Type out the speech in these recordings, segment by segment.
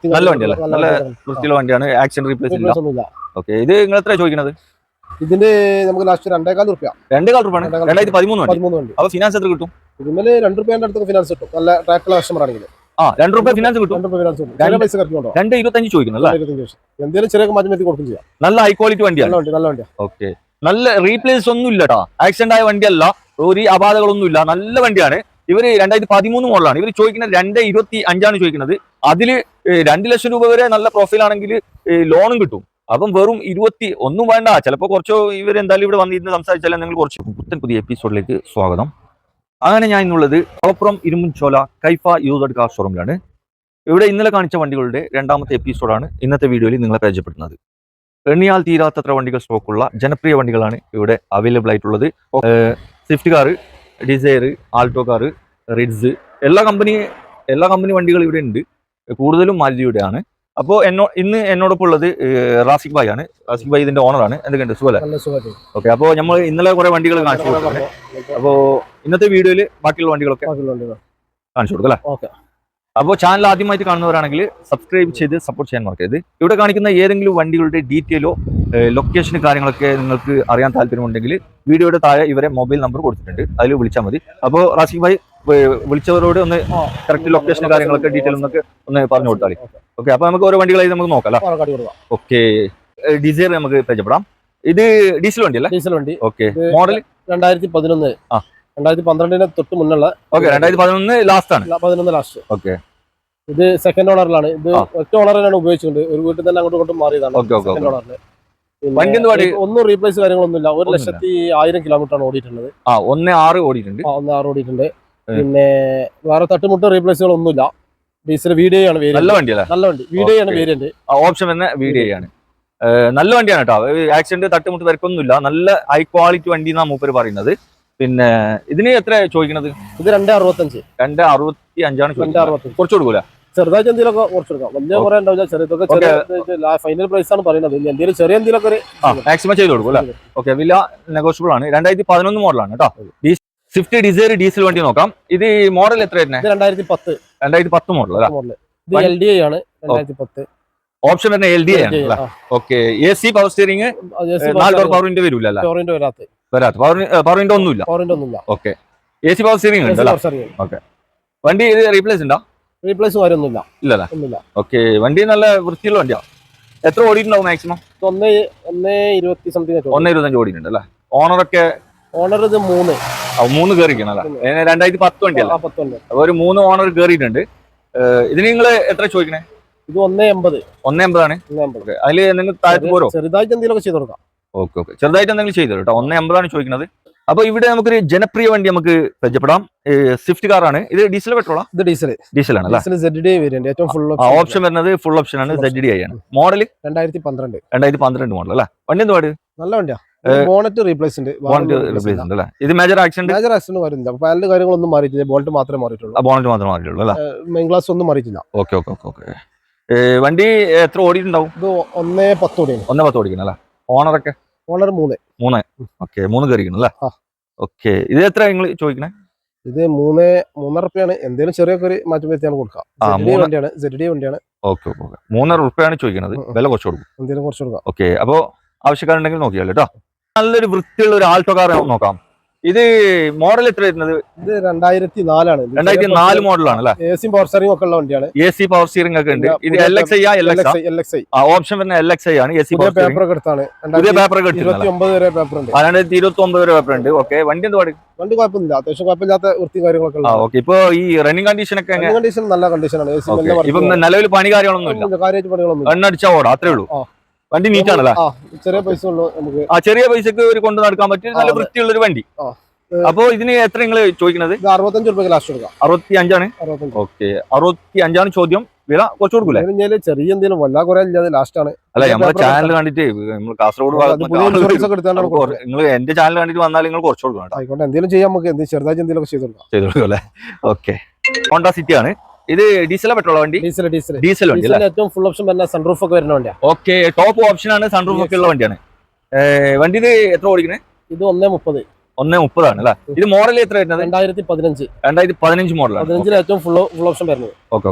നല്ല വണ്ടിയല്ലേ, നല്ല വൃത്തിയുള്ള വണ്ടിയാണ്, ആക്സിഡന്റ് റീപ്ലേസ് ഇല്ല. ഓക്കെ, ഇത് നിങ്ങൾ എത്ര ചോദിക്കുന്നത്? ഇതിന്റെ നമുക്ക് ലാസ്റ്റ് 2,400 രൂപ. 2,400 രൂപയാണ്. 2013 വണ്ടി. അപ്പൊ ഫിനാൻസ് എത്ര കിട്ടും? ഇതിന് 2 രൂപയുടെ അടുത്ത് ഫിനാൻസ് കിട്ടും. നല്ല ട്രാക്കുള്ള കസ്റ്റമർ ആണെങ്കിൽ 2 രൂപ ഫിനാൻസ് കിട്ടും. 2,25 ചോദിക്കുന്നത്. എന്തെങ്കിലും ചെറിയ മാറ്റം വരുത്തി കൊടുക്കും ചെയ്യാം. നല്ല ഹൈ ക്വാളിറ്റി വണ്ടിയാണ്. നല്ല വണ്ടിയാണ്. ഓക്കെ, നല്ല റീപ്ലേസ് ഒന്നും ഇല്ല കേട്ടോ, ആക്സിഡന്റ് ആയ വണ്ടിയല്ല, ഒരു അപാകങ്ങളൊന്നും ഇല്ല, നല്ല വണ്ടിയാണ്. ഇവര് 2013 മോഡലാണ്. ഇവർ ചോദിക്കുന്നത് 2,25 ചോദിക്കുന്നത്. അതില് 2 ലക്ഷം രൂപ വരെ നല്ല പ്രൊഫൈലാണെങ്കിൽ ലോണും കിട്ടും. അപ്പം വെറും 20 ഒന്നും വേണ്ട, ചിലപ്പോൾ കുറച്ചോ ഇവരെന്തായാലും ഇവിടെ വന്നിരുന്ന് സംസാരിച്ചാലും നിങ്ങൾ കുറച്ച്. പുതിയ എപ്പിസോഡിലേക്ക് സ്വാഗതം. അങ്ങനെ ഞാൻ ഇന്നുള്ളത് മലപ്പുറം ഇരുമ്പൻചോല കൈഫ യൂസ്ഡ് കാർ ഷോറൂമിലാണ്. ഇവിടെ ഇന്നലെ കാണിച്ച വണ്ടികളുടെ 2ാമത്തെ എപ്പിസോഡാണ് ഇന്നത്തെ വീഡിയോയിൽ നിങ്ങളെ പരിചയപ്പെടുന്നത്. എണ്ണിയാൽ തീരാത്തത്ര വണ്ടികൾ സ്റ്റോക്കുള്ള ജനപ്രിയ വണ്ടികളാണ് ഇവിടെ അവൈലബിൾ ആയിട്ടുള്ളത്. Swift car, Dzire, Alto car, Ritz, എല്ലാ കമ്പനി വണ്ടികൾ ഇവിടെ ഉണ്ട്. കൂടുതലും മാരുതിയുടെ ആണ്. അപ്പോൾ ഇന്ന് എന്നോടൊപ്പം ഉള്ളത് റാസിഖ് ഭായ് ആണ്. റാസിഖ് ഭായ് ഇതിന്റെ ഓണറാണ്. എന്തൊക്കെയുണ്ട്, സുഖല്ലേ? ഓക്കെ, അപ്പോൾ നമ്മൾ ഇന്നലെ കുറെ വണ്ടികൾ കാണിച്ചു കൊടുത്താണ്. അപ്പോൾ ഇന്നത്തെ വീഡിയോയിൽ ബാക്കിയുള്ള വണ്ടികളൊക്കെ കാണിച്ചു കൊടുക്കാം അല്ലേ? അപ്പോൾ ചാനൽ ആദ്യമായിട്ട് കാണുന്നവരാണെങ്കിൽ സബ്സ്ക്രൈബ് ചെയ്ത് സപ്പോർട്ട് ചെയ്യാൻ മറക്കരുത്. ഇവിടെ കാണിക്കുന്ന ഏതെങ്കിലും വണ്ടികളുടെ ഡീറ്റെയിലോ ലൊക്കേഷനും കാര്യങ്ങളൊക്കെ നിങ്ങൾക്ക് അറിയാൻ താല്പര്യമുണ്ടെങ്കിൽ വീഡിയോയുടെ താഴെ ഇവരെ മൊബൈൽ നമ്പർ കൊടുത്തിട്ടുണ്ട്, അതിൽ വിളിച്ചാൽ മതി. അപ്പോൾ റാസിഖ് ഭായ് വിളിച്ചവരോട് ഒന്ന് കറക്റ്റ് ലൊക്കേഷനും കാര്യങ്ങളൊക്കെ ഡീറ്റെയിൽ ഒന്ന് പറഞ്ഞു കൊടുത്താൽ. ഓക്കെ, അപ്പൊ നമുക്ക് ഓരോ വണ്ടികളായി നമുക്ക് നോക്കാം. ഓക്കെ, ഡിസൈർ നമുക്ക് പരിചയപ്പെടാം. ഇത് ഡീസൽ വണ്ടി അല്ലേ? ഡീസൽ വണ്ടി. Okay, model 2011. 2012 തൊട്ട് മുന്നുള്ള. ഓക്കെ, 2011 ലാസ്റ്റ് ആണ്. 11 ലാസ്റ്റ്. ഓക്കെ, ഇത് സെക്കൻഡ് ഓണറിലാണ്. ഇത് ഒറ്റ ഓണറിനാണ് ഉപയോഗിച്ചിട്ടുണ്ട്. ഒരു വീട്ടിൽ തന്നെ അങ്ങോട്ടും ഇങ്ങോട്ടും മാറിയതാണ്. ഒന്നും റീപ്ലേസ് കാര്യങ്ങളൊന്നുമില്ല. 1,10,000 കിലോമീറ്റർ ആണ് ഓടിയിട്ടുള്ളത്. 1,6 ഓടിയിട്ടുണ്ട്. 1,6 ഓടിയിട്ടുണ്ട്. പിന്നെ വേറെ തട്ടുമുട്ട റീപ്ലേസുകൾ ഒന്നുമില്ല. ഡീസൽ VDI ആണ്. നല്ല വണ്ടിയല്ലേ? നല്ല വണ്ടി. VDI ആണ് വേരിയന്റ്. ഓപ്ഷൻ തന്നെ VDI ആണ്. നല്ല വണ്ടിയാണ് കേട്ടോ. ആക്സിഡന്റ് തട്ടുമുട്ട് വരക്കൊന്നുമില്ല. നല്ല ഹൈ ക്വാളിറ്റി വണ്ടി എന്നാണ് മൂപ്പര് പറയുന്നത്. പിന്നെ ഇതിന് എത്ര ചോദിക്കുന്നത്? ഇത് 2,65. 2,65 കുറച്ച് കൊടുക്കൂല? ചെറുതായിട്ട് എന്തെങ്കിലുമൊക്കെ കുറച്ച് കൊടുക്കാം. വലിയ കുറെ ഉണ്ടാവില്ല. ചെറിയതൊക്കെ ഫൈനൽ പ്രൈസ് ആണ് പറയുന്നത്. എന്തെങ്കിലും ചെറിയ എന്തെങ്കിലുമൊക്കെ മാക്സിമം ചെയ്ത് കൊടുക്കും അല്ലേ? ഓക്കെ, വില നെഗോഷ്യബിൾ ആണ്. 2011 മോഡലാണ് കേട്ടോ. സ്വിഫ്റ്റ് ഡിസയർ ഡീസൽ വണ്ടി നോക്കാം. ഇത് മോഡൽ എത്ര വരുന്നത്? 2010 മോഡൽ അല്ലേ? ഇത് LDI ആണ്. 2010 ഓപ്ഷൻ വരുന്ന LDI ആണ്. Okay, AC power steering, 4 door power window വരില്ല അല്ലേ? വരാത്ത പവർ വിൻഡോ ഒന്നുമില്ല. ഓക്കെ, AC പവർ സ്റ്റിയറിംഗ് ഉണ്ട്. ഓക്കെ, വണ്ടി ഇത് റീപ്ലേസ് ഉണ്ടോ? റീപ്ലേസ് കാര്യമൊന്നുമില്ല. ഇല്ലല്ലേ? ഓക്കെ, വണ്ടി നല്ല വൃത്തിയുള്ള വണ്ടിയാ. എത്ര ഓടിയിട്ടുണ്ടാവും മാക്സിമം? 1,20 സംതിങ്. 1,25 ഓടിയിട്ടുണ്ട് അല്ലേ? ഓണറൊക്കെ? ഓണർ ഇത് 3 കയറിക്കണം അല്ലേ? 2010 വണ്ടിയല്ല? അപ്പൊ ഒരു 3 ഓണർ കയറിയിട്ടുണ്ട്. ഇതിന് നിങ്ങൾ എത്ര ചോദിക്കണേ? ഇത് 1,80. 1,80 ആണ്. അതില് നിങ്ങൾ താഴത്ത് പോരോ? ചെറുതായിട്ട് എന്തെങ്കിലും ചെയ്ത് കൊടുക്കാം. ഓക്കെ, ചെറുതായിട്ട് എന്തെങ്കിലും ചെയ്തു കേട്ടോ. 1,80 ആണ് ചോദിക്കുന്നത്. അപ്പൊ ഇവിടെ നമുക്കൊരു ജനപ്രിയ വണ്ടി നമുക്ക് പരിചയപ്പെടാം. സ്വിഫ്റ്റ് കാർ ആണ്. ഇത് ഡീസൽ പെട്രോളാ? ഇത് ഡീസൽ ആണ്. ZDI variant. ഏറ്റവും ഫുൾ ഓപ്ഷൻ വരുന്നത് ഫുൾ ഓപ്ഷൻ ആണ്. ZDI ആണ്. മോഡൽ 2012 മോഡൽ അല്ലേ? വണ്ടി എന്ത് പാട്? നല്ല വണ്ടിയാ. ബോണറ്റ് റീപ്ലേസ് ഉണ്ട്. അല്ലേ? ഇത് മേജർ ആക്സിഡന്റ് വരുന്നില്ല. പാനൽ കാര്യങ്ങളൊന്നും മാറിയിട്ടില്ല. ബോൾട്ട് മാത്രമേ മാറിയിട്ടുള്ളൂ. ബോണറ്റ് മാത്രമേ മാറിയിട്ടുള്ളൂ അല്ലേ? മെയിൻ ഗ്ലാസ് ഒന്നും മാറിയിട്ടില്ല. ഓക്കെ. വണ്ടി എത്ര ഓടിയിട്ടുണ്ടാവും? ഇത് 1,10 ഓടിയാണ്. 1,10 ഓടിക്കണം അല്ലേ? ഓണറൊക്കെ? ഓണർ 3. ഓക്കെ, 3 കയറിക്കണം അല്ലേ? ഓക്കെ, ഇത് എത്ര നിങ്ങൾ ചോദിക്കണേ? ഇത് 3.5 രൂപയാണ്. എന്തെങ്കിലും ചെറിയ മാറ്റം വരുത്തിയാണ് കൊടുക്കാം. ZDI വണ്ടിയാണ്. ഓക്കെ, 3.5 രൂപയാണ് ചോദിക്കുന്നത്. വില കുറച്ച് കൊടുക്കും. എന്തെങ്കിലും കുറച്ച് കൊടുക്കാം. ഓക്കെ, അപ്പൊ ആവശ്യക്കാരുണ്ടെങ്കിൽ നോക്കിയാലോ കേട്ടോ. നല്ലൊരു വൃത്തിയുള്ള ഒരു ആൾട്ടോ കാർ നോക്കാം. ഇത് മോഡൽ എത്ര വരുന്നത്? ഇത് 2004 ആണ്. 2004 മോഡലാണ് അല്ലേ? AC പവർ സ്റ്റിയറിംഗ് ഒക്കെ ഉള്ള വണ്ടിയാണ്. AC പവർ സ്റ്റിയറിംഗ് ഒക്കെ ഉണ്ട്. ഇത് LXI ഓപ്ഷൻ വരുന്ന LXI ആണ്. AC പേപ്പർ ഒക്കെ എടുത്താണ്. പുതിയ പേപ്പർ ഒക്കെ 2029 വരെ പേപ്പർ ഉണ്ട്. 2029 വരെ പേപ്പർ ഉണ്ട്. ഓക്കെ, വണ്ടി എന്ത് പാട്? വണ്ടി കുഴപ്പമില്ല. അത്യാവശ്യം കുഴപ്പമില്ലാത്ത വൃത്തി കാര്യങ്ങളൊക്കെ. ഓക്കെ, ഇപ്പൊ ഈ റണ്ണിംഗ് കണ്ടീഷൻ ഒക്കെ നല്ല കണ്ടീഷനാണ്. ഇപ്പൊ നിലവിൽ പണി കാര്യങ്ങളൊന്നും ഇല്ല. കാര്യമായിട്ട് പണികളൊന്നും എണ്ണടിച്ചാ ഓടാ, അത്രേ ഉള്ളൂ. വണ്ടി നീറ്റ് ആണല്ലേ? ചെറിയ പൈസ ഉള്ളൂ നമുക്ക്. ചെറിയ പൈസക്ക് ഒരു കൊണ്ട് നടക്കാൻ പറ്റിയ നല്ല വൃത്തിയുള്ള ഒരു വണ്ടി. അപ്പൊ ഇതിന് എത്ര നിങ്ങൾ ചോദിക്കുന്നത്? 65 രൂപ ലാസ്റ്റ് കൊടുക്കാം. 65 ഓക്കെ, 65 ചോദ്യം. വില കുറച്ച് കൊടുക്കൂലേ? ചെറിയ എന്തെങ്കിലും വല്ല കുറെ ലാസ്റ്റ് ആണ്. അല്ല, നമ്മുടെ ചാനൽ കണ്ടിട്ട് നമ്മൾ കാസർഗോഡ് നിങ്ങൾ എന്റെ ചാനൽ കണ്ടിട്ട് വന്നാൽ നിങ്ങൾ കുറച്ച് കൊടുക്കണം. ആയിക്കോട്ടെ, എന്തെങ്കിലും ചെയ്യാം. നമുക്ക് ചെറുതായിട്ട് എന്തെങ്കിലും ചെയ്ത് കൊടുക്കും അല്ലേ? ഓക്കെ, ഹോണ്ട സിറ്റി ആണ്. ഇത് ഡീസൽ പെട്രോൾ വണ്ടി? ഡീസൽ വണ്ടി. ഏറ്റവും ഫുൾ ഓപ്ഷൻ വരുന്ന സൺറൂഫ് ഒക്കെ വരുന്ന വണ്ടിയാണ്. ഓക്കെ, ടോപ്പ് ഓപ്ഷൻ ആണ്. സൺറൂഫ് ഒക്കെ ഉള്ള വണ്ടിയാണ്. വണ്ടി എത്ര ഓടിക്കണേ? ഇത് 1,30. 1,30 ആണ് അല്ലേ? ഇത് മോഡൽ എത്ര വരുന്നത്? 2015 2015 മോഡലാണ്. 15 ഏറ്റവും ഫുൾ ഓപ്ഷൻ വരുന്നത്. ഓക്കെ,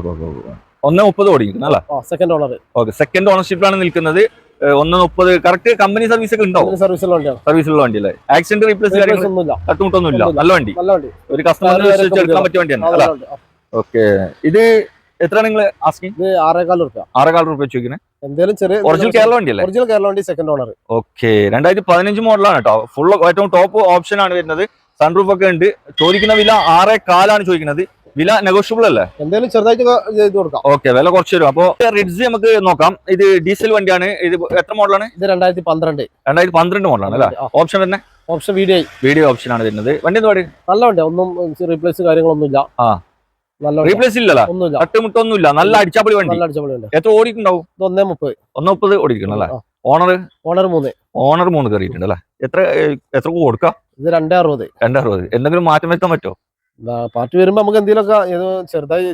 1.30 ഓടിക്കുന്നത് അല്ല? Second owner. ഓക്കെ, സെക്കൻഡ് ഓണർഷിപ്പിലാണ് നിൽക്കുന്നത്. 1.30 കറക്റ്റ് കമ്പനി സർവീസ് ഒക്കെ ഉണ്ടാവും. സർവീസുള്ള വണ്ടിയാണ്. സർവീസുള്ള വണ്ടി അല്ലേ? ആക്സിഡന്റ് റീപ്ലേസ് ഒന്നുമില്ല, തട്ടുമുട്ടൊന്നുമില്ല. നല്ല വണ്ടി, നല്ല വണ്ടി, ഒരു കസ്റ്റമറിന് എടുക്കാൻ പറ്റിയ വണ്ടിയാണ് അല്ല? ഓക്കെ, ഇത് എത്രയാണ് നിങ്ങൾ ആസ്കിങ്? ഇത് 6,400 രൂപ ചോദിക്കുന്നത്. എന്തായാലും ചെറിയ ഒറിജിനൽ കേരള വണ്ടി അല്ലേ? ഒറിജിനൽ കേരള വണ്ടി, സെക്കൻഡ് ഓണർ. ഓക്കെ, 2015 മോഡലാണ് കേട്ടോ. ഫുൾ ഏറ്റവും ടോപ്പ് ഓപ്ഷൻ ആണ് വരുന്നത്. സൺറൂഫ് ഒക്കെ ഉണ്ട്. ചോദിക്കുന്ന വില 6,400 ചോദിക്കുന്നത്. വില നെഗോഷ്യബിൾ അല്ലേ? എന്തായാലും ചെറുതായിട്ട് ചെയ്ത് കൊടുക്കാം. ഓക്കെ, വില കുറച്ച് തരും. അപ്പൊ റിഡ്സ് നമുക്ക് നോക്കാം. ഇത് ഡീസൽ വണ്ടിയാണ്. ഇത് എത്ര മോഡലാണ്? ഇത് 2012 മോഡലാണ് അല്ലേ? ഓപ്ഷൻ തന്നെ ഓപ്ഷൻ വീഡിയോ ഓപ്ഷൻ ആണ് വരുന്നത്. വണ്ടി എന്ത് പാട്? നല്ല വണ്ടിയാണ്. ഒന്നും റീപ്ലേസ് കാര്യങ്ങളൊന്നുമില്ല. നല്ല റീപ്ലേസ് ഇല്ലല്ലോ, തട്ടുമുട്ടൊന്നുമില്ല. നല്ല അടിച്ചാപ്പൊളി വണ്ടി. എത്ര ഓടിക്കുണ്ടാവും? 1.30 ഓടിക്കണം അല്ലേ? ഓണർ 3 കയറിയിട്ടുണ്ട് അല്ലേ? എത്ര കൊടുക്കാം? ഇത് 260. എന്തെങ്കിലും മാറ്റം വരുത്താൻ പറ്റുമോ? പാർട്ടി വരുമ്പോ നമുക്ക് എന്തെങ്കിലുമൊക്കെ ചെറുതായി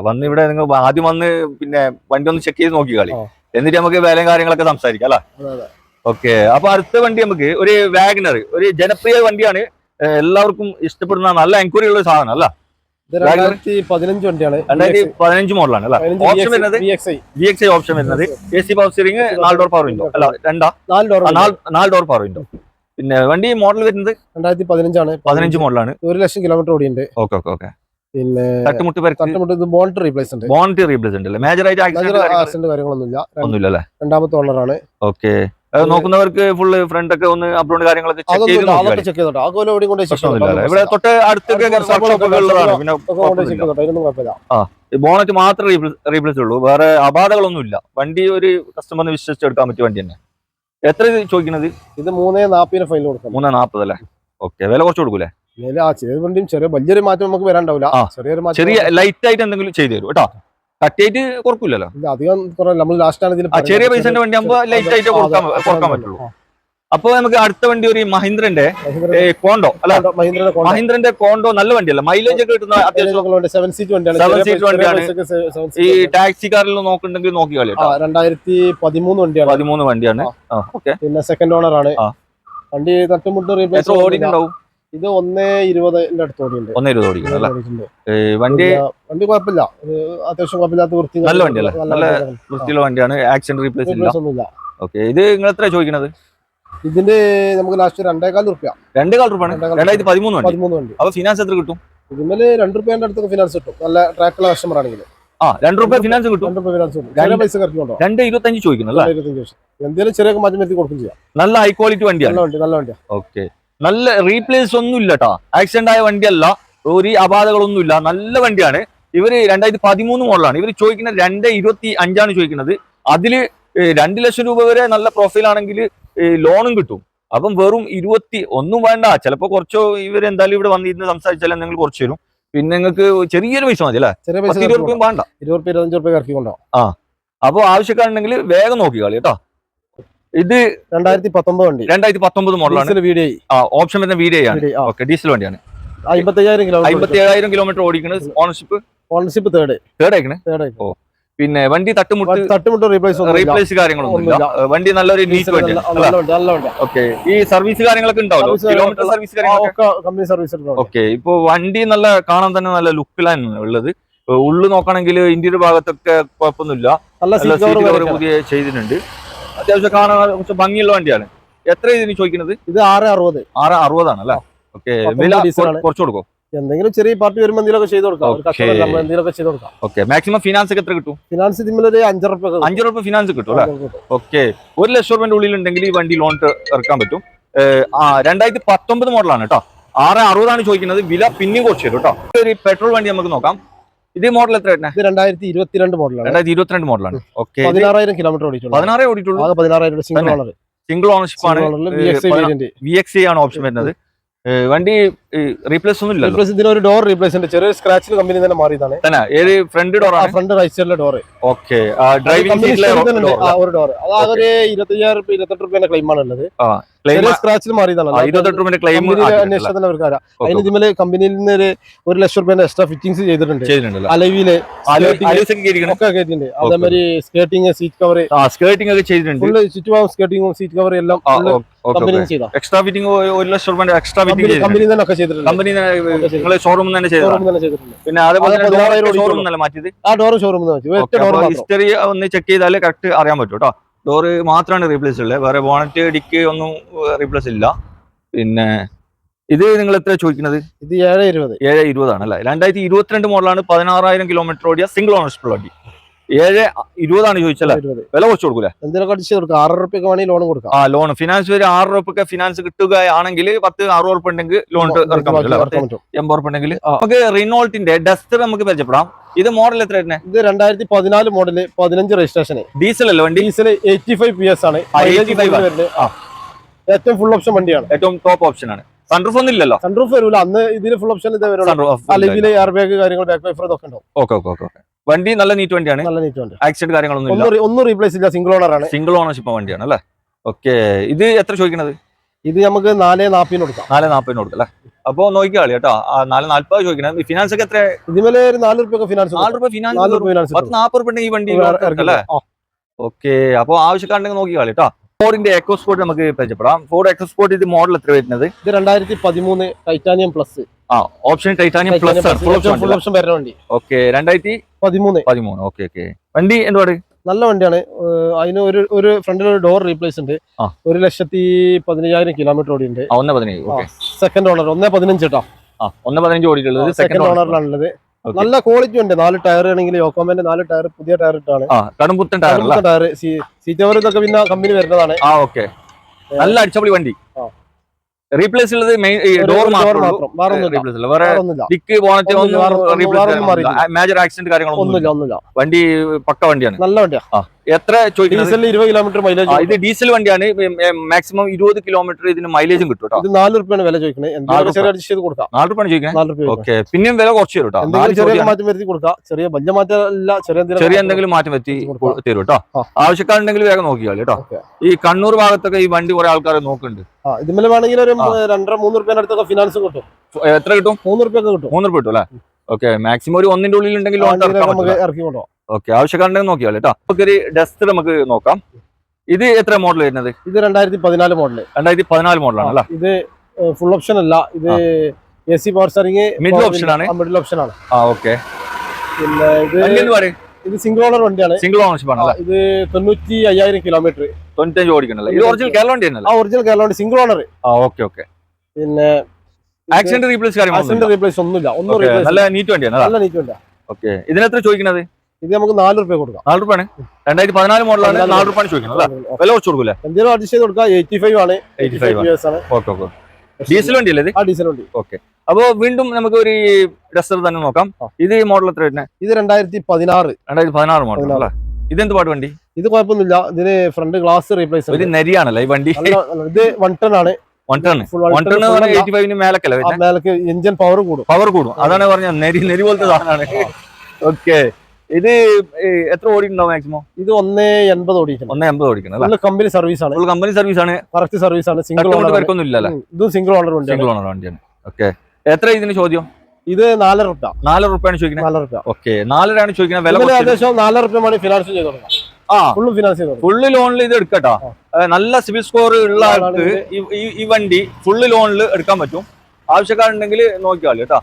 വന്ന് ഇവിടെ നിങ്ങൾ ആദ്യം വന്ന് പിന്നെ വണ്ടി ഒന്ന് ചെക്ക് ചെയ്ത് നോക്കി കളി, എന്നിട്ട് നമുക്ക് വിലയും കാര്യങ്ങളൊക്കെ സംസാരിക്കാം അല്ലേ? ഓക്കെ, അപ്പൊ അടുത്ത വണ്ടി നമുക്ക് ഒരു വാഗനർ, ഒരു ജനപ്രിയ വണ്ടിയാണ്. എല്ലാവർക്കും ഇഷ്ടപ്പെടുന്ന നല്ല എൻക്വയറി ഉള്ള സാധനം അല്ല? 2015 വണ്ടിയാണ്. 2015 മോഡലാണ് അല്ല? ഓപ്ഷൻ വരുന്നത് VXI ഓപ്ഷൻ വരുന്നത്. AC power steering, 4 door power window അല്ല? 4 ഡോർ പവർ വിൻഡോ. പിന്നെ വണ്ടി മോഡൽ വരുന്നത് 2015 മോഡലാണ്. 1,00,000 കിലോമീറ്റർ ഓടിയുണ്ട്. ഓക്കെ. പിന്നെ ബോണ്ട് റീപ്ലേസ് ഉണ്ട്. അല്ലേ? മേജർ ആയിട്ട് ആക്സിഡന്റ് കാര്യങ്ങളൊന്നുമില്ല അല്ലേ? രണ്ടാമത്തെ ഓണറാണ്. ഓക്കെ, നോക്കുന്നവർക്ക് ഫുള്ള് ഫ്രണ്ട് ഒക്കെ ഒന്ന് അപ്ലോഡ് കാര്യങ്ങളൊക്കെ ചെക്ക് ചെയ്ത് ഇവിടെ തൊട്ട് അടുത്തൊക്കെ ബോണറ്റ് മാത്രം റീപ്ലേസ് ഉള്ളൂ. വേറെ അപാധകളൊന്നും ഇല്ല. വണ്ടി ഒരു കസ്റ്റമറിന് വിശ്വസിച്ചെടുക്കാൻ പറ്റിയ വണ്ടി തന്നെ. എത്ര ചോദിക്കുന്നത്? ഇത് 3,40 ഫൈനൽ കൊടുക്കാം. 3,40 അല്ലേ? ഓക്കെ, വില കുറച്ച് കൊടുക്കൂലേ? വലിയൊരു മാറ്റം നമുക്ക് വരാണ്ടാവില്ല. ചെറിയ ലൈറ്റ് ആയിട്ട് എന്തെങ്കിലും ചെയ്തു തരും കേട്ടോ. കട്ടിയായിട്ട് കുറക്കൂലല്ലോ? അധികം നമ്മൾ ലാസ്റ്റ് ചെറിയ പൈസന്റെ വണ്ടി ആകുമ്പോ ലൈറ്റ് ആയിട്ട് കൊടുക്കാൻ പറ്റുള്ളൂ. അപ്പൊ നമുക്ക് അടുത്ത വണ്ടി ഒരു മഹീന്ദ്രന്റെ കോണ്ടോ അല്ല? മഹീന്ദ്രന്റെ കോണ്ടോ നല്ല വണ്ടിയല്ല? മൈലേജ് ഒക്കെ കിട്ടുന്ന അത്യാവശ്യം 7 സീറ്റ് വണ്ടിയാണ്. ഈ ടാക്സി കാറിൽ നോക്കുന്നുണ്ടെങ്കിൽ നോക്കി കളി. 2013 വണ്ടിയാണ്. പിന്നെ സെക്കൻഡ് ഓണർ ആണ്. വണ്ടി തട്ടുമുട്ട് റീപ്ലേസ് ഓടിക്കുണ്ടാവും. ഇത് 1.20 അടുത്ത് ഓടിയുണ്ട്. 1.20 ഓടിക്കുന്നത് വണ്ടി കുഴപ്പമില്ല, അത്യാവശ്യം കുഴപ്പമില്ലാത്ത വൃത്തി. നല്ല വണ്ടിയല്ലേ? നല്ല വൃത്തിയുള്ള വണ്ടിയാണ്. ആക്സിഡന്റ് റീപ്ലേസ് ഇല്ല. ഓക്കെ, ഇത് നിങ്ങൾ എത്ര ചോദിക്കുന്നത്? ഇതിന്റെ നമുക്ക് ലാസ്റ്റ് 2,400 രൂപ. 2,400 രൂപ 2013 വണ്ടി. അപ്പൊ ഫിനാൻസ് എത്ര കിട്ടും? ഇതിന്മേല് 2 രൂപയുടെ അടുത്തൊക്കെ ഫിനാൻസ് കിട്ടും. നല്ല ട്രാക്കുള്ള കസ്റ്റമർ ആണെങ്കിൽ 2 രൂപ ഫിനാൻസ് കിട്ടും. 2,25 ചോദിക്കുന്നു. എന്തെങ്കിലും ചെറിയ മാറ്റം വരുത്തി കൊടുക്കും ചെയ്യാം. നല്ല ഹൈ ക്വാളിറ്റി വണ്ടിയാണ്. നല്ല വണ്ടിയാണ്. ഓക്കെ, നല്ല റീപ്ലേസ് ഒന്നും ഇല്ല കേട്ടോ. ആക്സിഡന്റ് ആയ വണ്ടിയല്ല, ഒരു അപാധകളൊന്നും ഇല്ല. നല്ല വണ്ടിയാണ്. ഇവര് 2013 മോഡലാണ്. ഇവർ ചോദിക്കുന്നത് 2.25 ചോദിക്കുന്നത്. അതില് 2 ലക്ഷം രൂപ വരെ നല്ല പ്രൊഫൈൽ ആണെങ്കിൽ ലോണും കിട്ടും. അപ്പം വെറും 20 ഒന്നും വേണ്ട. ചിലപ്പോ കുറച്ചോ ഇവരെന്തായാലും ഇവിടെ വന്നിരുന്ന് സംസാരിച്ചാലും നിങ്ങൾ കുറച്ച് തരും. പിന്നെ നിങ്ങൾക്ക് ചെറിയൊരു പൈസ മതി അല്ലേ? 20 രൂപ വേണ്ട, 20-25 രൂപ ഇറക്കി കൊണ്ടാവും. അപ്പൊ ആവശ്യക്കാരുണ്ടെങ്കിൽ വേഗം നോക്കി കളി കേട്ടോ. ഇത് 2019 വണ്ടി, 2019 മോഡലാണ്. ഓപ്ഷൻ വരുന്ന VDI ആണ്. ഓക്കെ, ഡീസൽ വണ്ടിയാണ്. 57,000 കിലോമീറ്റർ ഓടിക്കുന്നത്. ഓണർഷിപ്പ് തേർഡ് ആയിക്കണേ. പിന്നെ വണ്ടി തട്ടുമുട്ട് റീപ്ലേസ് കാര്യങ്ങളൊന്നും ഇല്ല. വണ്ടി നല്ലൊരു നീറ്റ് വണ്ടിയാണ്. ഓക്കെ, ഈ സർവീസ് കാര്യങ്ങളൊക്കെ ഉണ്ടാവല്ലോ? കിലോമീറ്റർ സർവീസ് കാര്യങ്ങളൊക്കെ. ഓക്കെ, ഇപ്പൊ വണ്ടി നല്ല കാണാൻ തന്നെ നല്ല ലുക്കിലാണ് ഉള്ളത്. ഉള്ളു നോക്കുകയാണെങ്കിൽ ഇന്റീരിയർ ഭാഗത്തൊക്കെ കുഴപ്പമൊന്നുമില്ല. നല്ല പുതിയ ചെയ്തിട്ടുണ്ട്. അത്യാവശ്യം കാണാൻ കുറച്ച് ഭംഗിയുള്ള വണ്ടിയാണ്. എത്ര ഇതിന് ചോദിക്കുന്നത്? ഇത് 660 ആണല്ലേ? ഓക്കെ, കുറച്ച് കൊടുക്കും. എന്തെങ്കിലും ചെറിയ പാർട്ടി വരുമ്പോൾ എന്തെങ്കിലുമൊക്കെ ചെയ്ത് കൊടുക്കാം. ഓക്കെ, മാക്സിമം ഫിനാൻസ് ഒക്കെ എത്ര കിട്ടും? ഫിനാൻസ് ഇതിന്മേലൊരു 5 രൂപ ഫിനാൻസ് കിട്ടും അല്ലേ? ഓക്കെ, 1 ലക്ഷം രൂപയുടെ ഉള്ളിലുണ്ടെങ്കിൽ ഈ വണ്ടി ലോൺ ഇറക്കാൻ പറ്റും. 2019 മോഡലാണ് കേട്ടോ. 660 ചോദിക്കുന്നത്. വില പിന്നെയും കുറച്ച് തരും കേട്ടോ. ഒരു പെട്രോൾ വണ്ടി നമുക്ക് നോക്കാം. ഇത് മോഡൽ എത്ര? 2022 മോഡലാണ്. ഓക്കെ, 16,000 കിലോമീറ്റർ ഓടിയിട്ടുള്ളൂ. 16 ഓടിയിട്ടുള്ളൂ. 16,000 സിംഗിൾ ഓണർഷിപ്പ് ആണ്. VXI ആണ് ഓപ്ഷൻ വരുന്നത്. വണ്ടി റീപ്ലേസ് ഒന്നും ഇല്ല. ഇതിനൊരു ഡോർ റീപ്ലേസ് ഉണ്ട്. ചെറിയ സ്ക്രാച്ചിൽ കമ്പനി തന്നെ മാറിയതാണ്. ഏത് ഫ്രണ്ട് ഡോർ? ഫ്രണ്ട് റൈറ്റ് സൈഡിലെ ഡോർ. ഓക്കെ, ഡ്രൈവിംഗ് സീറ്റിലെ ഒരു ഡോർ. അതൊരു 25,000 രൂപ 28 രൂപയുടെ ക്ലെയിം ആണ് ഉള്ളത്. സ്ക്രാച്ചിൽ മാറിയതാണ്. 28 രൂപയുടെ ക്ലെയിം അന്വേഷണത്തിന് അവർക്കാരാ. അതിന് ഇതിൽ കമ്പനിയിൽ നിന്ന് 1 ലക്ഷം രൂപയുടെ എക്സ്ട്രാ ഫിറ്റിംഗ്സ് ചെയ്തിട്ടുണ്ട്. അലവില് ഒക്കെ കേട്ടിട്ടുണ്ട്. അതേമാതിരി സ്കേർട്ടിങ്, സീറ്റ് കവർ, സ്കേർട്ടിംഗ് ഒക്കെ ചെയ്തിട്ടുണ്ട്. ചുറ്റുപാടും സ്കേർട്ടിങ്ങും സീറ്റ് കവർ എല്ലാം എക്സ്ട്രാ ഫിറ്റിംഗ് 1 ലക്ഷം രൂപ എക്സ്ട്രാ കമ്പനി തന്നെ ഒക്കെ ചെയ്തിട്ടുണ്ട്. കമ്പനി നിങ്ങളെ ഷോറൂമിൽ തന്നെ ചെയ്തിട്ടുണ്ട്. പിന്നെ അതേപോലെ ഷോറൂം നല്ല മാറ്റിയത്. ആ ഡോർ ഷോറൂം ഹിസ്റ്ററി ഒന്ന് ചെക്ക് ചെയ്താലേ കറക്റ്റ് അറിയാൻ പറ്റും കേട്ടോ. ഡോറ് മാത്രമാണ് റീപ്ലേസ് ഉള്ളത്, വേറെ ബോണറ്റ് ഡിക്ക് ഒന്നും റീപ്ലേസ് ഇല്ല. പിന്നെ ഇത് നിങ്ങൾ എത്ര ചോദിക്കുന്നത്? ഇത് 720 ആണല്ലേ. 2022 മോഡലാണ്, 16,000 കിലോമീറ്റർ ഓടിയ സിംഗിൾ ഓണർഷിപ്പ് വണ്ടി. 720 ചോദിച്ചല്ലേ? വില കുറച്ച് കൊടുക്കൂലേ? എന്തെങ്കിലും അടിച്ചു കൊടുക്കാം. 6 റുപ്യക്ക് വേണമെങ്കിൽ ലോൺ കൊടുക്കാം. ലോൺ ഫിനാൻസ് വരെ 6 റുപ്യൊക്കെ ഫിനാൻസ് കിട്ടുകയാണെങ്കിൽ 10-60 ഉറുപ്പ് ഉണ്ടെങ്കിൽ ലോൺ ഇറക്കാൻ പറ്റും. 80 ഉറുപ്പ് ഉണ്ടെങ്കിൽ നമുക്ക് റിനോൾട്ടിന്റെ ഡസ്റ്റർ നമുക്ക് പരിചയപ്പെടാം. ഇത് മോഡൽ എത്ര തന്നെ? ഇത് 2014 മോഡല്, 15 രജിസ്ട്രേഷൻ, ഡീസൽ അല്ലേ വണ്ടി? ഡീസൽ 85 PS ആണ്. ഏറ്റവും ഫുൾ ഓപ്ഷൻ വണ്ടിയാണ്, ഏറ്റവും ടോപ്പ് ഓപ്ഷൻ ആണ്. സൺറൂഫ് ഒന്നും ഇല്ലല്ലോ? സൺറൂഫ് വരില്ല. അന്ന് ഇതിന് ഫുൾ ഓപ്ഷൻ അല്ലെങ്കിൽ എയർ ബാഗ് കാര്യങ്ങൾ, ബാക്ക് വൈഫർ ഇതൊക്കെ ഉണ്ടാവും. ഓക്കെ. വണ്ടി നല്ല നീറ്റ് വണ്ടിയാണ്, നല്ല നീറ്റ് വണ്ടി. ആക്സിഡന്റ് കാര്യങ്ങളൊന്നും ഒന്നും റീപ്ലേസ് ഇല്ല. സിംഗിൾ ഓണർ ആണ്, സിംഗിൾ ഓണർഷിപ്പ് വണ്ടിയാണ് അല്ലേ? ഓക്കെ. ഇത് എത്ര ചോദിക്കുന്നത്? ഇത് നമുക്ക് 440 കൊടുക്കാം. 440 കൊടുക്കാം അല്ലേ? അപ്പൊ നോക്കിയാളി കേട്ടോ. 440 ചോദിക്കുന്നത്. ഫിനാൻസ് ഒക്കെ എത്ര? ഇതിമേലെ 4 റുപ്യ ഫിനാൻസ്, 4 റുപ്യ ഫിനാൻസ്, 10-40 ഉറുപ്പ് ഈ വണ്ടി അല്ലേ? ഓക്കെ. അപ്പൊ ആവശ്യക്കാരുണ്ടെങ്കിൽ നോക്കിയാളി കേട്ടോ. ഫോർഡിന്റെ എക്കോസ്പോർട്ട് നമുക്ക് പരിചയപ്പെടാം. ഫോർഡ് എക്കോസ്പോർട്ട് ഇത് മോഡൽ എത്ര വരുന്നത്? ഇത് 2013 titanium plus. Option titanium plus full option വരുന്ന വണ്ടി. ഓക്കെ. 2013. ഓക്കെ. വണ്ടി എന്തുവാണ്? നല്ല വണ്ടിയാണ്. അതിന് ഒരു ഫ്രണ്ടിൽ ഒരു ഡോർ റീപ്ലേസ് ഉണ്ട്. 1,15,000 കിലോമീറ്റർ ഓടിയുണ്ട്. 1,15. സെക്കൻഡ് ഓണർ 1,15 കേട്ടോ. 1,15 ഓടിയിട്ടുള്ളത് സെക്കൻഡ് ഓണറിലാണുള്ളത്. നല്ല ക്വാളിറ്റി ഉണ്ട്. 4 ടയർ ആണെങ്കിൽ യോക്കോമന്റെ 4 ടയർ പുതിയ ടയർ ഇട്ടാണ്. കടുംപുത്തൻ ടയർ. സീറ്റ് കവർ ഇതൊക്കെ പിന്നെ കമ്പനി വരുന്നതാണ്. ഓക്കെ. നല്ല അടിച്ചപൊളി വണ്ടി. റീപ്ലേസ് ഉള്ളത് ഡോർ മാത്രം, ഡിക്ക് ബോണറ്റ് മേജർ ആക്സിഡന്റ് കാര്യങ്ങളൊന്നുമില്ല. വണ്ടി പക്ക വണ്ടിയാണ്, നല്ല വണ്ടിയാ. എത്ര ചോദിക്കുന്നത്? 20 കിലോമീറ്റർ മൈലേജ്. ഇത് ഡീസൽ വണ്ടിയാണ്. മാക്സിമം 20 കിലോമീറ്റർ ഇതിന് മൈലേജും കിട്ടും. ഇത് 4 റുപ്യാണ് വില ചോദിക്കുന്നത്. 4 റുപ്യാണ് ചോദിക്കുന്നത്. ഓക്കെ. പിന്നെയും വില കുറച്ച് തരും കേട്ടോ. ചെറിയ മാറ്റം വരുത്തി കൊടുക്കാം. ചെറിയ വലിയ മാറ്റമല്ല, ചെറിയ എന്തെങ്കിലും മാറ്റം വരുത്തി തരും കേട്ടോ. ആവശ്യക്കാരുണ്ടെങ്കിൽ വേഗം നോക്കിയാൽ കേട്ടോ. ഈ കണ്ണൂർ ഭാഗത്തൊക്കെ ഈ വണ്ടി കുറെ ആൾക്കാർ നോക്കുന്നുണ്ട്. ഇതിൽ വേണമെങ്കിൽ ഒരു 2-3 റുപ്യേന്റെ അടുത്തൊക്കെ ഫിനാൻസ് കിട്ടും. എത്ര കിട്ടും? 3 റുപ്യൊക്കെ കിട്ടും. 3 റുപ്യ കിട്ടും അല്ലേ? ഓക്കെ. മാക്സിമം ഒരു 1ന്റെ ഉള്ളിൽ ഉണ്ടെങ്കിൽ ഇറക്കി കൊണ്ടോ. ഓക്കെ. ആവശ്യക്കാരുണ്ടെങ്കിൽ നോക്കിയാൽ കേട്ടോ. നമുക്കൊരു ഡസ്റ്റർ നമുക്ക് നോക്കാം. ഇത് എത്ര മോഡൽ വരുന്നത്? ഇത് 2014 മോഡല്. 2014 മോഡലാണ് അല്ലേ? ഇത് ഫുൾ ഓപ്ഷൻ അല്ല, ഇത് AC power steering middle option ആണ്. മിഡിൽ ഓപ്ഷൻ ആണ്. ഓക്കെ. പിന്നെ ഇത് സിംഗിൾ ഓണർ വണ്ടിയാണ്. സിംഗിൾ ഓണർഷിപ്പ് ആണ്. ഇത് 95,000 കിലോമീറ്റർ, 95 ഓടിക്കണല്ലേ? ഇത് ഒറിജിനൽ കേരള വണ്ടി തന്നെ? ഒറിജിനൽ കേരള വണ്ടി, സിംഗിൾ ഓണർ. ഓക്കെ. പിന്നെ ആക്സിഡന്റ് റീപ്ലേസ് ഒന്നുമില്ല. നല്ല നീറ്റ് വണ്ടിയാണ്. നല്ല നീറ്റ് വണ്ടിയാണ്. ഓക്കെ. ഇതിനെത്ര ചോദിക്കുന്നത്? ഇത് നമുക്ക് 4 റുപ്യ കൊടുക്കാം. 4 റുപ്യാണ്. 2014 മോഡലാണ്. 4 റുപ്യാണ് ചോദിക്കുന്നത്. വില കുറച്ച് കൊടുക്കൂലേ? എന്തെങ്കിലും അഡ്ജസ്റ്റ് ചെയ്ത് കൊടുക്കാം. 85 ആണ്. 85 ആണ്. ഓക്കെ. ഡീസൽ വണ്ടി അല്ലേ ഇത്? ഡീസൽ വണ്ടി. ഓക്കെ. അപ്പൊ വീണ്ടും നമുക്ക് ഒരു ഡസ്റ്റർ തന്നെ നോക്കാം. ഇത് മോഡൽ എത്ര വരുന്നത്? ഇത് 2016 മോഡൽ അല്ലേ? ഇതെന്ത് പാട്ട് വണ്ടി? ഇത് കുഴപ്പമൊന്നുമില്ല. ഇതിന് ഫ്രണ്ട് ഗ്ലാസ് റീപ്ലേസ്. ഇത് നരിയാണല്ലേ ഈ വണ്ടി? ഇത് 1 ടൺ ആണ്. 1 ടൺ 85 മേലക്കല്ലേ? എഞ്ചിൻ പവർ കൂടും. അതാണ് പറഞ്ഞ നെരി പോലത്തെ സാധനമാണ്. ഓക്കെ. ഇത് എത്ര ഓടിയിട്ടുണ്ടാവും മാക്സിമം? ഇത് 180 ഓടിക്കണം. 180 ഓടിക്കണം. കമ്പനി സർവീസ് ആണ്. കമ്പനി സർവീസ് ആണ്. കറക്റ്റ് സർവീസ് ആണ്. സിംഗിൾ ഓണർ വർക്കൊന്നും ഇല്ലല്ലോ. ഇതും സിംഗിൾ ഓണർ വണ്ടിയാണ്. ഓക്കെ. എത്ര ഇതിന് ചോദ്യം? ഇത് 4 റുപ്യ. 4 റുപ്യാണ് ചോദിക്കുന്നത്. 4 റുപ്യ. ഓക്കെ. 4 ചോദിക്കുന്നത്. വില ഏകദേശം 4 റുപ്യ ഫിനാൻസ് ചെയ്ത് കൊടുക്കാം. ഫുള്ള് ഫിനാൻസ് ചെയ്ത് ഫുള്ള് ലോണിൽ ഇത് എടുക്കട്ടോ. നല്ല സിവിൽ സ്കോർ ഉള്ള ആൾക്ക് ഈ വണ്ടി ഫുള്ള് ലോണിൽ എടുക്കാൻ പറ്റും. ആവശ്യക്കാരുണ്ടെങ്കിൽ നോക്കിയാൽ കേട്ടോ.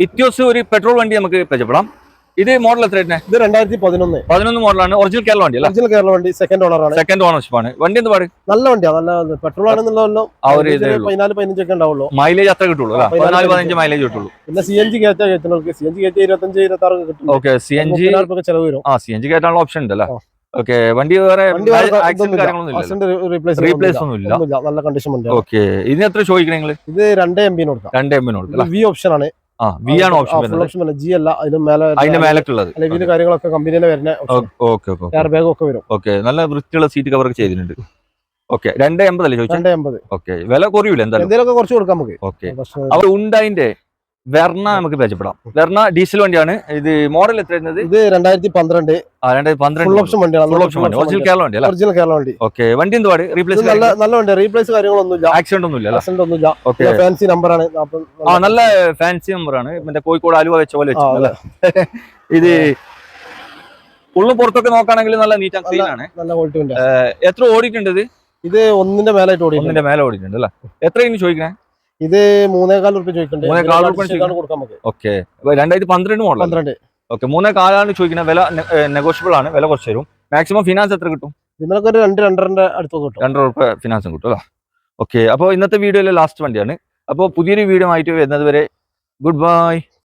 ഇത്യോസ് ഒരു പെട്രോൾ വണ്ടി നമുക്ക് പരിചയപ്പെടാം. ഇത് മോഡൽ എത്ര? ഇത് 2011 മോഡലാണ്. ഒറിജിനൽ കേരള വണ്ടി അല്ല? ഒറിജിനൽ കേരള വണ്ടി. സെക്കൻഡ് ഓണർ ആണ്. സെക്കൻഡ് ഓണർഷിപ്പ് ആണ്. വണ്ടി എന്ത് പാട്? നല്ല വണ്ടിയാണ്. നല്ല പെട്രോൾ ആണെന്നുള്ളതല്ലോ. 14-15 ഒക്കെ ഉണ്ടാവുള്ളൂ. മൈലേജ് അത്ര കിട്ടുള്ളൂ. 14-15 മൈലേജ് കിട്ടുള്ളൂ. പിന്നെ CNG കയറ്റുന്നവർക്ക് CNG കയറ്റി 25-26 കിട്ടും. ഓക്കെ. CNG ചെലവ് വരും. CNG കയറ്റാനുള്ള ഓപ്ഷൻ ഉണ്ടല്ലോ. ഓക്കെ. വണ്ടി വേറെ റീപ്ലേസ് ഒന്നും ഇല്ല. നല്ല കണ്ടീഷൻ വണ്ടി. ഓക്കെ. ഇതിന് എത്ര ചോദിക്കണേ നിങ്ങൾ? ഇത് 2 MB കൊടുക്കാം. 2 MB കൊടുക്കാം. V ഓപ്ഷൻ ആണ്. V ആണ് ഓപ്ഷൻ. G അല്ല. അതിന്റെ മേലക്കുള്ളത് കാര്യങ്ങളൊക്കെ കമ്പനിയിൽ വരുന്ന എയർ ബാഗ് ഒക്കെ വരും. ഓക്കെ. നല്ല വൃത്തിയുള്ള സീറ്റ് കവർ ഒക്കെ ചെയ്തിട്ടുണ്ട്. ഓക്കെ. 280 അല്ലേ ചോദിച്ചത്? 280. ഓക്കെ. വില കുറയൂല എന്തായാലും കുറച്ച് കൊടുക്കാം നമുക്ക്. ഓക്കെ. അവർ ഉണ്ടായിന്റെ വെർണ നമുക്ക് പരിചയപ്പെടാം. വെർണ ഡീസൽ വണ്ടിയാണ്. ഇത് മോഡൽ എത്ര വരുന്നത്? ഇത് 2012. 2012 ഫുൾ ഓപ്ഷൻ വണ്ടിയാണ്. ഒറിജിനൽ കേരള വണ്ടി അല്ല? ഒറിജിനൽ കേരള വണ്ടി. ഓക്കെ. വണ്ടി എന്തുവാണ്? റീപ്ലേസ് നല്ല വണ്ടി. റീപ്ലേസ് കാര്യങ്ങളൊന്നുമില്ല. ആക്സിഡന്റ് ഒന്നുമില്ല. ഓക്കെ. ഫാൻസി നമ്പർ ആണ്. നല്ല ഫാൻസി നമ്പർ ആണ്. മറ്റേ കോഴിക്കോട് ആലുവ വെച്ച പോലെ വെച്ചിട്ടുണ്ടല്ലേ? ഇത് ഉള്ളു പുറത്തൊക്കെ നോക്കുകയാണെങ്കിൽ നല്ല നീറ്റ് ആൻഡ് ക്ലീൻ ആണ്. നല്ല ക്വാളിറ്റി ഉണ്ട്. എത്ര ഓടിയിട്ടുണ്ട് ഇത്? ഇത് 1ന്റെ മേലായിട്ട് ഓടിയിട്ടുണ്ട് അല്ലേ? എത്ര ചോദിക്കണേ? ഇത് 3,400 രൂപ ചോദിക്കുന്നുണ്ട്. 3,400 കൊടുക്കാൻ നമുക്ക്. Okay 2012 model. 12. ഓക്കെ 3,400 ചോദിക്കുന്നത്. വില നെഗോഷ്യബിൾ ആണ്, വില കുറച്ച് തരും. മാക്സിമം ഫിനാൻസ് എത്ര കിട്ടും? ഇതിനൊക്കെ ഒരു 2-2.5 അടുത്തൊക്കെ കിട്ടും. 2 രൂപ ഫിനാൻസും കിട്ടും അല്ലേ? ഓക്കെ, അപ്പോൾ ഇന്നത്തെ വീഡിയോയിലെ ലാസ്റ്റ് വണ്ടിയാണ്. അപ്പോൾ പുതിയൊരു വീഡിയോ ആയിട്ട് വരുന്നത് വരെ ഗുഡ് ബൈ.